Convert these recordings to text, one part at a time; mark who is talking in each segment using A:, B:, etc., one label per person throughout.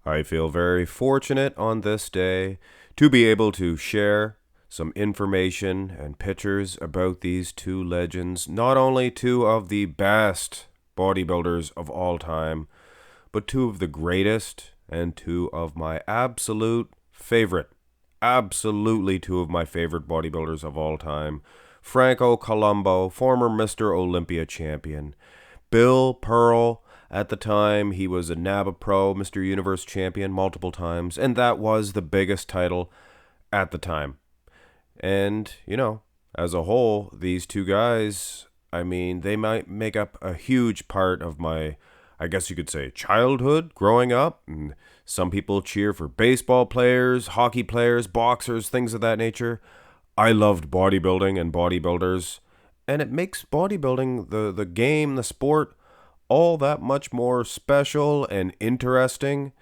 A: I feel very fortunate on this day to be able to share some information and pictures about these two legends, not only two of the best bodybuilders of all time, but two of the greatest and two of my absolutely two of my favorite bodybuilders of all time. Franco Columbu, former Mr. Olympia champion. Bill Pearl, at the time, he was a NABA Pro, Mr. Universe champion multiple times, and that was the biggest title at the time. And, as a whole, these two guys, they might make up a huge part of my, I guess you could say, childhood growing up. And some people cheer for baseball players, hockey players, boxers, things of that nature. I loved bodybuilding and bodybuilders, and it makes bodybuilding, the game, the sport, all that much more special and interesting.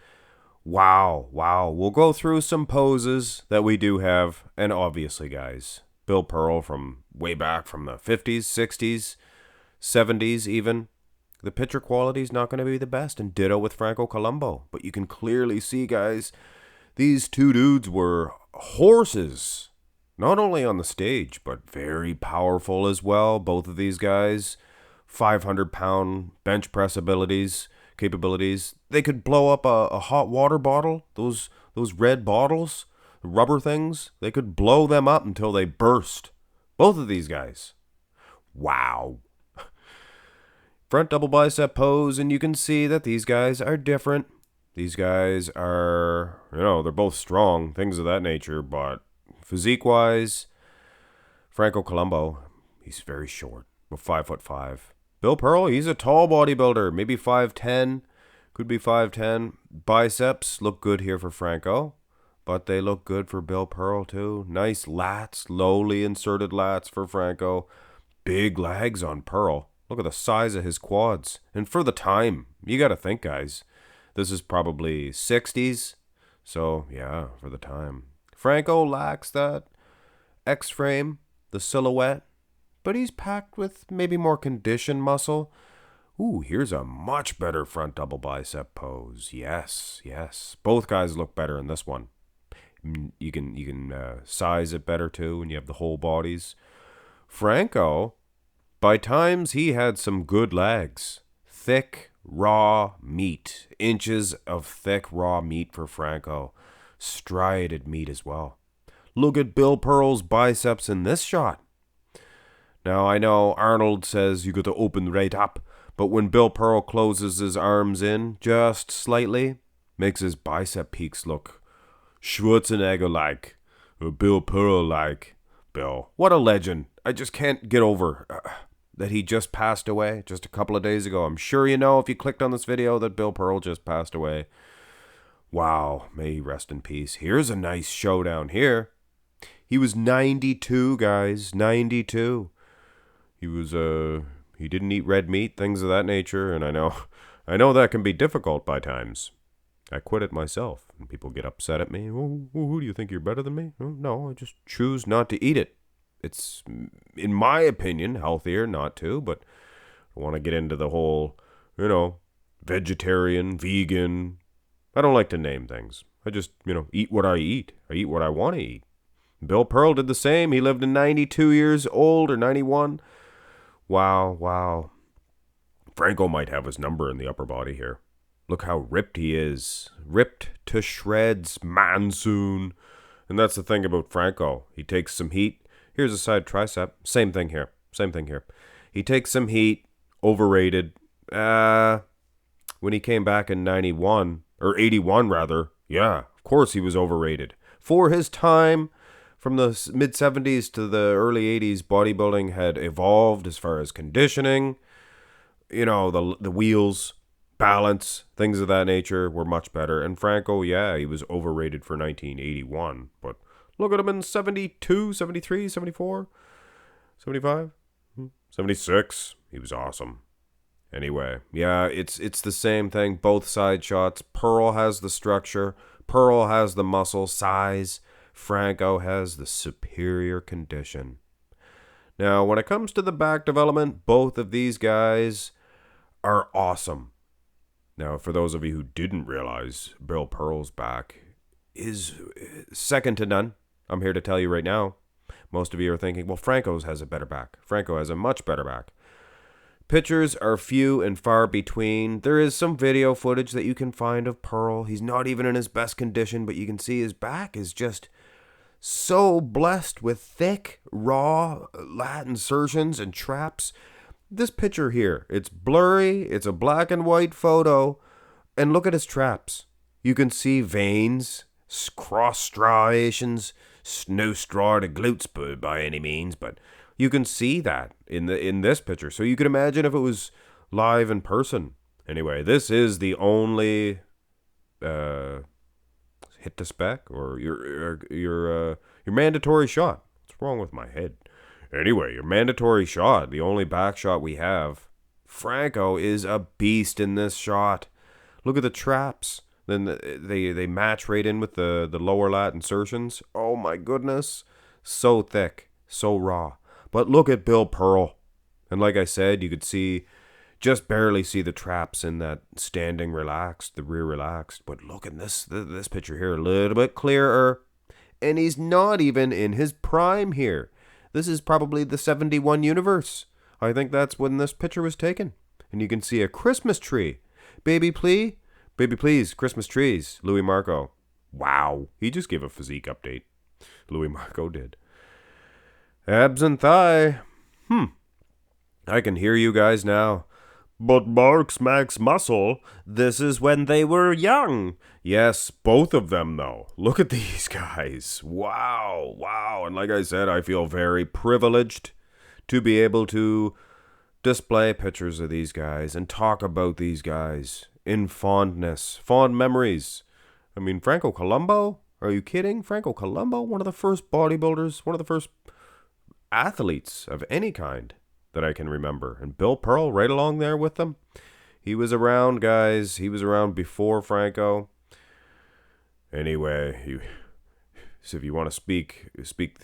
A: Wow. We'll go through some poses that we do have, and obviously, guys, Bill Pearl from way back from the 50s, 60s, 70s even. The picture quality is not going to be the best, and ditto with Franco Columbu. But you can clearly see, guys, these two dudes were horses. Not only on the stage, but very powerful as well. Both of these guys, 500-pound bench press capabilities. They could blow up a hot water bottle, those red bottles, rubber things. They could blow them up until they burst. Both of these guys. Wow. Front double bicep pose, and you can see that these guys are different. These guys are, they're both strong, things of that nature, but physique-wise, Franco Columbu, he's very short, about 5'5". Bill Pearl, he's a tall bodybuilder, maybe 5'10", could be 5'10". Biceps look good here for Franco, but they look good for Bill Pearl too. Nice lats, lowly inserted lats for Franco. Big legs on Pearl. Look at the size of his quads. And for the time, you got to think, guys, this is probably 60s. So, yeah, for the time. Franco lacks that X-frame, the silhouette, but he's packed with maybe more conditioned muscle. Ooh, here's a much better front double bicep pose. Yes. Both guys look better in this one. You can size it better too, and you have the whole bodies. Franco, by times he had some good legs. Thick, raw meat. Inches of thick, raw meat for Franco. Striated meat as well. Look at Bill Pearl's biceps in this shot. Now, I know Arnold says you got to open right up, but when Bill Pearl closes his arms in just slightly, makes his bicep peaks look Schwarzenegger-like, or Bill Pearl-like. Bill, what a legend. I just can't get over that he just passed away just a couple of days ago. I'm sure you know if you clicked on this video that Bill Pearl just passed away. Wow, may he rest in peace. Here's a nice showdown here. He was 92, guys, 92. He didn't eat red meat, things of that nature, and I know that can be difficult by times. I quit it myself, and people get upset at me. Oh, who do you think you're better than me? Oh, no, I just choose not to eat it. It's, in my opinion, healthier not to, but I want to get into the whole, vegetarian, vegan. I don't like to name things. I just, eat what I eat. I eat what I want to eat. Bill Pearl did the same. He lived to 92 years old or 91. Wow. Franco might have his number in the upper body here. Look how ripped he is. Ripped to shreds, monsoon. And that's the thing about Franco. He takes some heat. Here's a side tricep. Same thing here. He takes some heat. Overrated. When he came back in 91, or 81 rather, yeah, of course he was overrated. For his time, from the mid-70s to the early 80s, bodybuilding had evolved as far as conditioning. The wheels, balance, things of that nature were much better. And Franco, yeah, he was overrated for 1981. But look at him in 72, 73, 74, 75, 76. He was awesome. Anyway, yeah, it's the same thing. Both side shots. Pearl has the structure. Pearl has the muscle size. Franco has the superior condition. Now, when it comes to the back development, both of these guys are awesome. Now, for those of you who didn't realize, Bill Pearl's back is second to none. I'm here to tell you right now. Most of you are thinking, well, Franco's has a better back. Franco has a much better back. Pictures are few and far between. There is some video footage that you can find of Pearl. He's not even in his best condition, but you can see his back is just so blessed with thick, raw lat insertions and traps. This picture here, it's blurry, it's a black and white photo, and look at his traps. You can see veins, cross striations, no straw to glutes by any means, but you can see that in this picture. So you can imagine if it was live in person. Anyway, this is the only hit to spec or your mandatory shot. What's wrong with my head? Anyway, your mandatory shot, the only back shot we have. Franco is a beast in this shot. Look at the traps. Then they match right in with the lower lat insertions. Oh my goodness. So thick, so raw. But look at Bill Pearl. And like I said, you could see, just barely see the traps in that standing relaxed, the rear relaxed. But look at this picture here, a little bit clearer. And he's not even in his prime here. This is probably the 71 universe. I think that's when this picture was taken. And you can see a Christmas tree. Baby please, Christmas trees. Louis Marco. Wow. He just gave a physique update. Louis Marco did. Abs and thigh. I can hear you guys now. But Marx Max Muscle, this is when they were young. Yes, both of them though. Look at these guys. Wow. And like I said, I feel very privileged to be able to display pictures of these guys and talk about these guys in fondness, fond memories. I mean, Franco Columbu? Are you kidding? Franco Columbu, one of the first bodybuilders, one of the first athletes of any kind that I can remember. And Bill Pearl right along there with them. He was around, guys. He was around before Franco. Anyway, so if you want to speak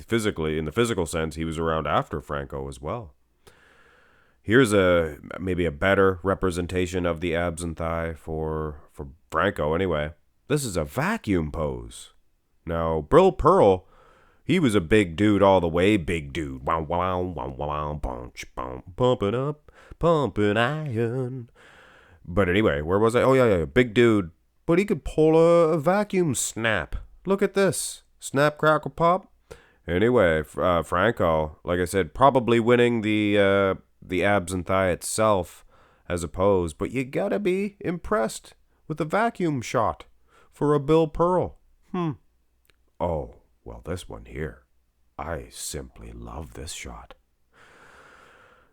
A: physically, in the physical sense, he was around after Franco as well. Here's maybe a better representation of the abs and thigh for Franco anyway. This is a vacuum pose. Now, Bill Pearl, he was a big dude all the way, big dude. Wow, bunch, pump it up, pump it iron. But anyway, where was I? Oh, yeah, big dude. But he could pull a vacuum snap. Look at this. Snap, crackle, pop. Anyway, Franco, like I said, probably winning the abs and thigh itself as a pose. But you gotta be impressed with the vacuum shot for a Bill Pearl. Oh. Well, this one here, I simply love this shot.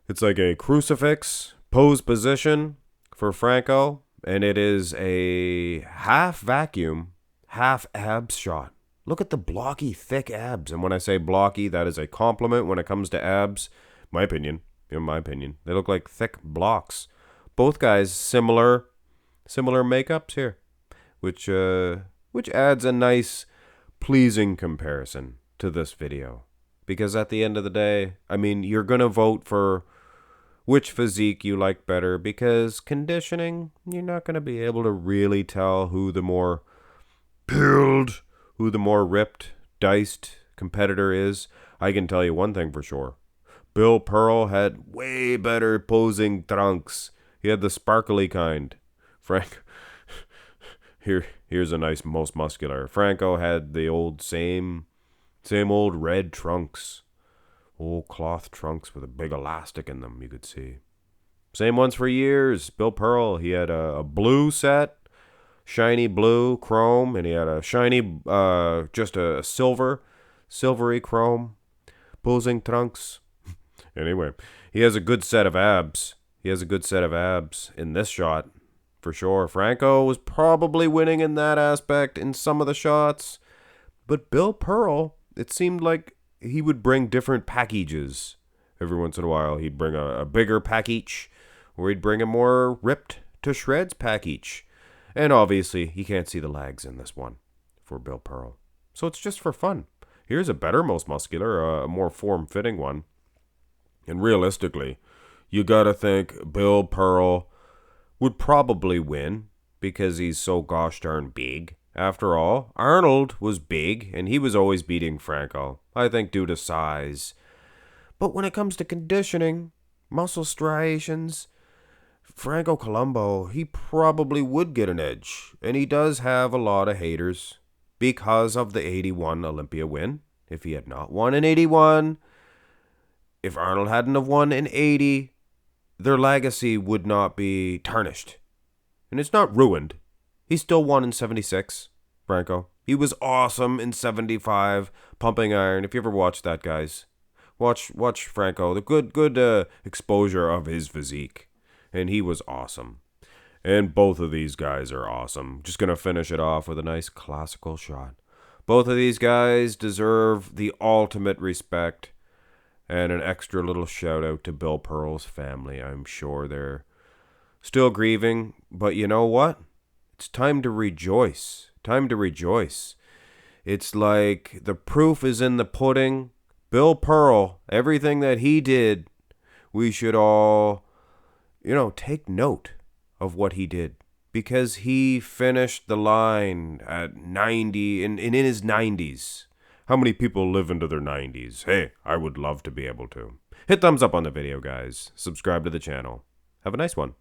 A: It's like a crucifix pose position for Franco, and it is a half vacuum, half abs shot. Look at the blocky, thick abs. And when I say blocky, that is a compliment when it comes to abs. In my opinion, they look like thick blocks. Both guys similar makeups here, which adds a nice, pleasing comparison to this video. Because at the end of the day, I mean, you're going to vote for which physique you like better, because conditioning, you're not going to be able to really tell who the more build, who the more ripped, diced competitor is. I can tell you one thing for sure. Bill Pearl had way better posing trunks. He had the sparkly kind. Here's a nice, most muscular. Franco had the old same old red trunks. Old cloth trunks with a big elastic in them, you could see. Same ones for years. Bill Pearl, he had a blue set, shiny blue chrome, and he had a shiny, just a silvery chrome posing trunks. Anyway, he has a good set of abs. He has a good set of abs in this shot. For sure, Franco was probably winning in that aspect in some of the shots. But Bill Pearl, it seemed like he would bring different packages. Every once in a while, he'd bring a bigger package, or he'd bring a more ripped to shreds package. And obviously, you can't see the legs in this one for Bill Pearl. So it's just for fun. Here's a better, most muscular, a more form-fitting one. And realistically, you gotta think Bill Pearl would probably win because he's so gosh darn big. After all, Arnold was big and he was always beating Franco, I think due to size. But when it comes to conditioning, muscle striations, Franco Columbu, he probably would get an edge. And he does have a lot of haters because of the 81 Olympia win. If he had not won in 81, if Arnold hadn't have won in 80, their legacy would not be tarnished. And it's not ruined. He still won in 76, Franco. He was awesome in 75, pumping iron. If you ever watched that, guys, watch Franco. The good exposure of his physique. And he was awesome. And both of these guys are awesome. Just going to finish it off with a nice classical shot. Both of these guys deserve the ultimate respect. And an extra little shout out to Bill Pearl's family. I'm sure they're still grieving. But you know what? It's time to rejoice. Time to rejoice. It's like the proof is in the pudding. Bill Pearl, everything that he did, we should all, take note of what he did. Because he finished the line at 90, in his 90s. How many people live into their 90s? Hey, I would love to be able to. Hit thumbs up on the video, guys. Subscribe to the channel. Have a nice one.